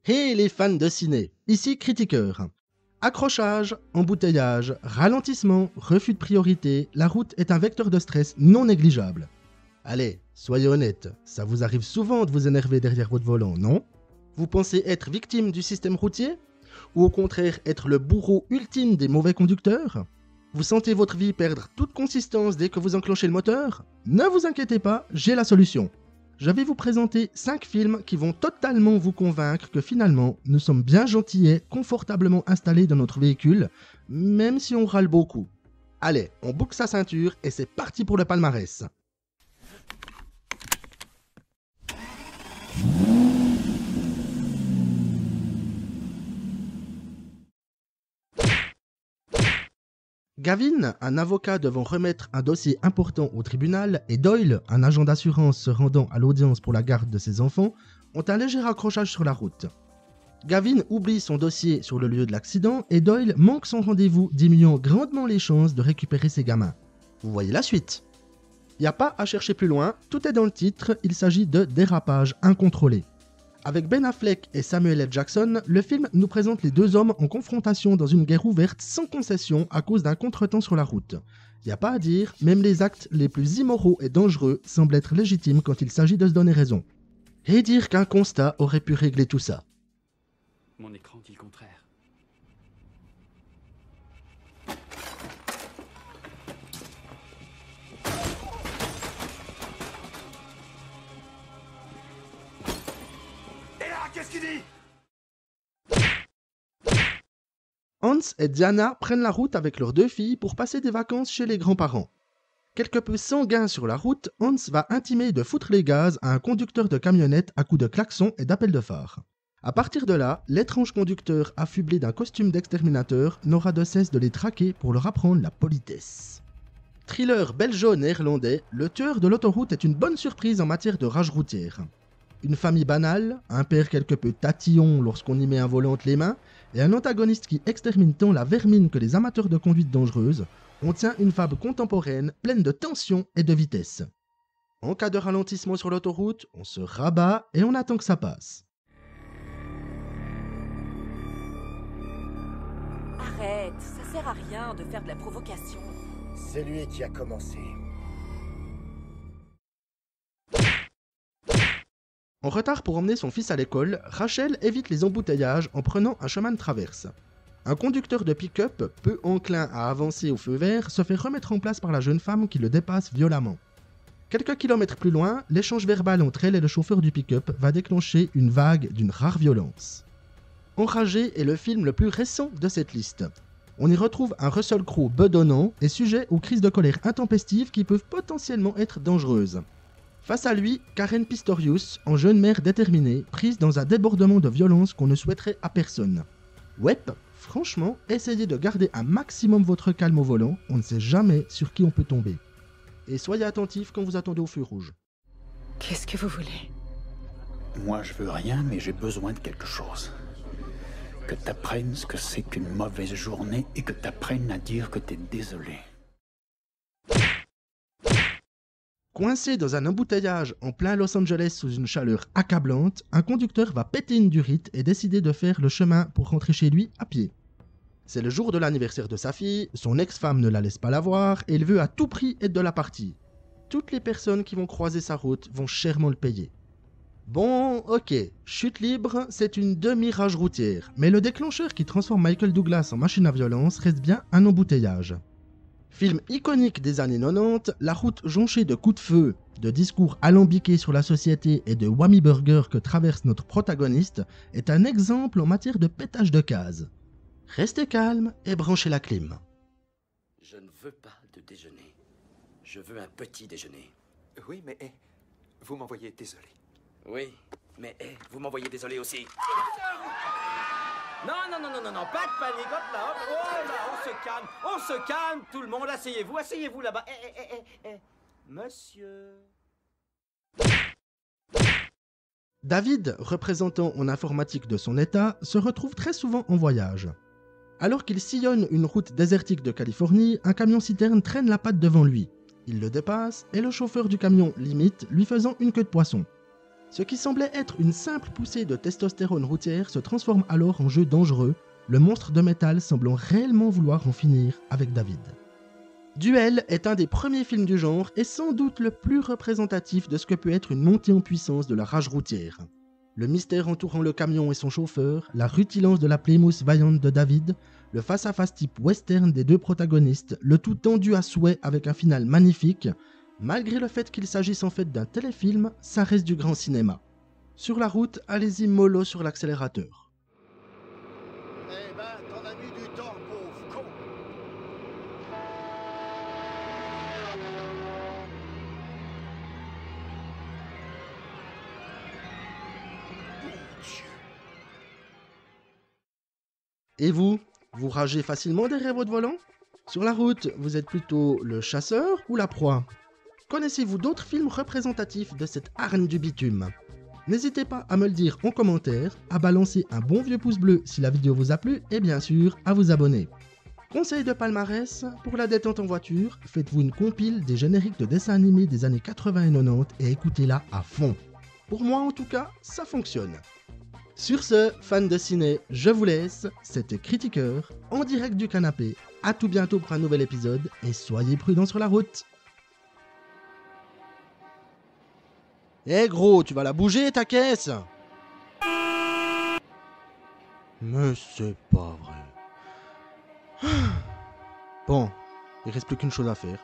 Hey les fans de ciné, ici Critiqueur. Accrochage, embouteillage, ralentissement, refus de priorité, la route est un vecteur de stress non négligeable. Allez, soyez honnête, ça vous arrive souvent de vous énerver derrière votre volant, non? Vous pensez être victime du système routier? Ou au contraire être le bourreau ultime des mauvais conducteurs? Vous sentez votre vie perdre toute consistance dès que vous enclenchez le moteur? Ne vous inquiétez pas, j'ai la solution. Je vais vous présenter 5 films qui vont totalement vous convaincre que finalement, nous sommes bien gentillets, confortablement installés dans notre véhicule, même si on râle beaucoup. Allez, on boucle sa ceinture et c'est parti pour le palmarès. Gavin, un avocat devant remettre un dossier important au tribunal, et Doyle, un agent d'assurance se rendant à l'audience pour la garde de ses enfants, ont un léger accrochage sur la route. Gavin oublie son dossier sur le lieu de l'accident et Doyle manque son rendez-vous, diminuant grandement les chances de récupérer ses gamins. Vous voyez la suite. Y a pas à chercher plus loin, tout est dans le titre, il s'agit de dérapage incontrôlé. Avec Ben Affleck et Samuel L. Jackson, le film nous présente les deux hommes en confrontation dans une guerre ouverte sans concession à cause d'un contretemps sur la route. Y a pas à dire, même les actes les plus immoraux et dangereux semblent être légitimes quand il s'agit de se donner raison. Et dire qu'un constat aurait pu régler tout ça. Mon écran dit le contraire. Et là, qu'est-ce qu'il dit? Hans et Diana prennent la route avec leurs deux filles pour passer des vacances chez les grands-parents. Quelque peu sanguin sur la route, Hans va intimer de foutre les gaz à un conducteur de camionnette à coups de klaxon et d'appel de phare. À partir de là, l'étrange conducteur affublé d'un costume d'exterminateur n'aura de cesse de les traquer pour leur apprendre la politesse. Thriller belgeo-néerlandais, le tueur de l'autoroute est une bonne surprise en matière de rage routière. Une famille banale, un père quelque peu tatillon lorsqu'on y met un volant entre les mains, et un antagoniste qui extermine tant la vermine que les amateurs de conduite dangereuse, on tient une fable contemporaine pleine de tension et de vitesse. En cas de ralentissement sur l'autoroute, on se rabat et on attend que ça passe. Arrête, ça sert à rien de faire de la provocation. C'est lui qui a commencé. En retard pour emmener son fils à l'école, Rachel évite les embouteillages en prenant un chemin de traverse. Un conducteur de pick-up, peu enclin à avancer au feu vert, se fait remettre en place par la jeune femme qui le dépasse violemment. Quelques kilomètres plus loin, l'échange verbal entre elle et le chauffeur du pick-up va déclencher une vague d'une rare violence. Enragé est le film le plus récent de cette liste. On y retrouve un Russell Crowe bedonnant et sujet aux crises de colère intempestives qui peuvent potentiellement être dangereuses. Face à lui, Karen Pistorius, en jeune mère déterminée, prise dans un débordement de violence qu'on ne souhaiterait à personne. Ouais, franchement, essayez de garder un maximum votre calme au volant, on ne sait jamais sur qui on peut tomber. Et soyez attentifs quand vous attendez au feu rouge. Qu'est-ce que vous voulez? Moi, je veux rien, mais j'ai besoin de quelque chose. Que t'apprennes ce que c'est qu'une mauvaise journée et que t'apprennes à dire que t'es désolé. Coincé dans un embouteillage en plein Los Angeles sous une chaleur accablante, un conducteur va péter une durite et décider de faire le chemin pour rentrer chez lui à pied. C'est le jour de l'anniversaire de sa fille, son ex-femme ne la laisse pas la voir et il veut à tout prix être de la partie. Toutes les personnes qui vont croiser sa route vont chèrement le payer. Bon, ok, chute libre, c'est une demi-rage routière, mais le déclencheur qui transforme Michael Douglas en machine à violence reste bien un embouteillage. Film iconique des années 90, la route jonchée de coups de feu, de discours alambiqués sur la société et de whammy burger que traverse notre protagoniste est un exemple en matière de pétage de cases. Restez calme et branchez la clim. Je ne veux pas de déjeuner. Je veux un petit déjeuner. Oui, mais vous m'envoyez désolé. Oui, mais vous m'envoyez désolé aussi. Non, non, non, non, non, non, pas de panique, hop là, hop, oh là, on se calme, tout le monde, asseyez-vous là-bas. Monsieur... David, représentant en informatique de son état, se retrouve très souvent en voyage. Alors qu'il sillonne une route désertique de Californie, un camion-citerne traîne la patte devant lui. Il le dépasse et le chauffeur du camion l'imite, lui faisant une queue de poisson. Ce qui semblait être une simple poussée de testostérone routière se transforme alors en jeu dangereux, le monstre de métal semblant réellement vouloir en finir avec David. Duel est un des premiers films du genre et sans doute le plus représentatif de ce que peut être une montée en puissance de la rage routière. Le mystère entourant le camion et son chauffeur, la rutilance de la Plymouth vaillante de David, le face-à-face type western des deux protagonistes, le tout tendu à souhait avec un final magnifique, malgré le fait qu'il s'agisse en fait d'un téléfilm, ça reste du grand cinéma. Sur la route, allez-y mollo sur l'accélérateur. Eh ben, t'en as mis du temps, pauvre con. Mon Dieu. Et vous ragez facilement derrière votre volant? Sur la route, vous êtes plutôt le chasseur ou la proie? Connaissez-vous d'autres films représentatifs de cette arène du bitume? N'hésitez pas à me le dire en commentaire, à balancer un bon vieux pouce bleu si la vidéo vous a plu et bien sûr à vous abonner. Conseil de palmarès, pour la détente en voiture, faites-vous une compile des génériques de dessins animés des années 80 et 90 et écoutez-la à fond. Pour moi en tout cas, ça fonctionne. Sur ce, fans de ciné, je vous laisse, c'était Critiqueur, en direct du canapé. À tout bientôt pour un nouvel épisode et soyez prudents sur la route. Eh gros, tu vas la bouger ta caisse? Mais c'est pas vrai. Bon, il reste plus qu'une chose à faire.